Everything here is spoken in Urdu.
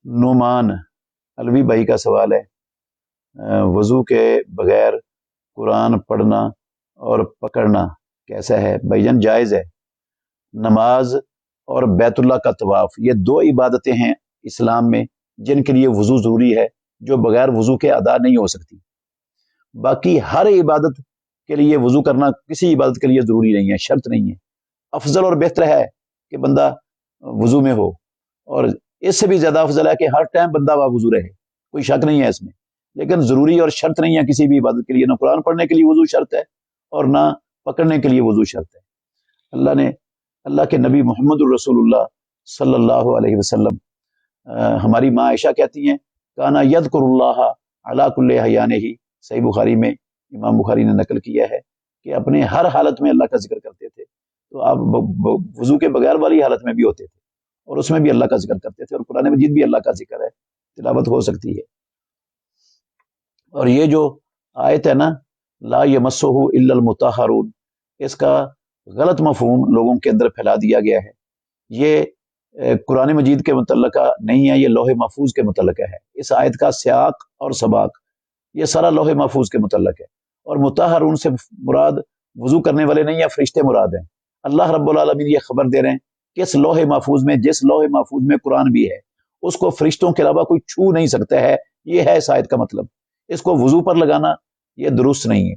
نعمان الوی بھائی کا سوال ہے، وضو کے بغیر قرآن پڑھنا اور پکڑنا کیسا ہے؟ بھائی جان جائز ہے۔ نماز اور بیت اللہ کا طواف یہ دو عبادتیں ہیں اسلام میں جن کے لیے وضو ضروری ہے، جو بغیر وضو کے ادا نہیں ہو سکتی۔ باقی ہر عبادت کے لیے وضو کرنا کسی عبادت کے لیے ضروری نہیں ہے، شرط نہیں ہے۔ افضل اور بہتر ہے کہ بندہ وضو میں ہو، اور اس سے بھی زیادہ افضل ہے کہ ہر ٹائم بندہ وضو رہے، کوئی شک نہیں ہے اس میں۔ لیکن ضروری اور شرط نہیں ہے کسی بھی عبادت کے لیے، نہ قرآن پڑھنے کے لیے وضو شرط ہے اور نہ پکڑنے کے لیے وضو شرط ہے۔ اللہ کے نبی محمد الرسول اللہ صلی اللہ علیہ وسلم، ہماری ماں عائشہ کہتی ہیں کانا یذکر اللہ علی کل احیانہ، صحیح بخاری میں امام بخاری نے نقل کیا ہے کہ اپنے ہر حالت میں اللہ کا ذکر کرتے تھے۔ تو آپ وضو کے بغیر والی حالت میں بھی ہوتے تھے اور اس میں بھی اللہ کا ذکر کرتے تھے، اور قرآن مجید بھی اللہ کا ذکر ہے، تلاوت ہو سکتی ہے۔ اور یہ جو آیت ہے نا لا یمسہ الا المطہرون، اس کا غلط مفہوم لوگوں کے اندر پھیلا دیا گیا ہے۔ یہ قرآن مجید کے متعلقہ نہیں ہے، یہ لوح محفوظ کے متعلقہ ہے۔ اس آیت کا سیاق اور سباق یہ سارا لوح محفوظ کے متعلق ہے، اور مطہرون سے مراد وضو کرنے والے نہیں ہیں، فرشتے مراد ہیں۔ اللہ رب العالمین یہ خبر دے رہے ہیں کہ اس لوح محفوظ میں، جس لوح محفوظ میں قرآن بھی ہے، اس کو فرشتوں کے علاوہ کوئی چھو نہیں سکتا ہے۔ یہ ہے اس آیت کا مطلب۔ اس کو وضو پر لگانا یہ درست نہیں ہے۔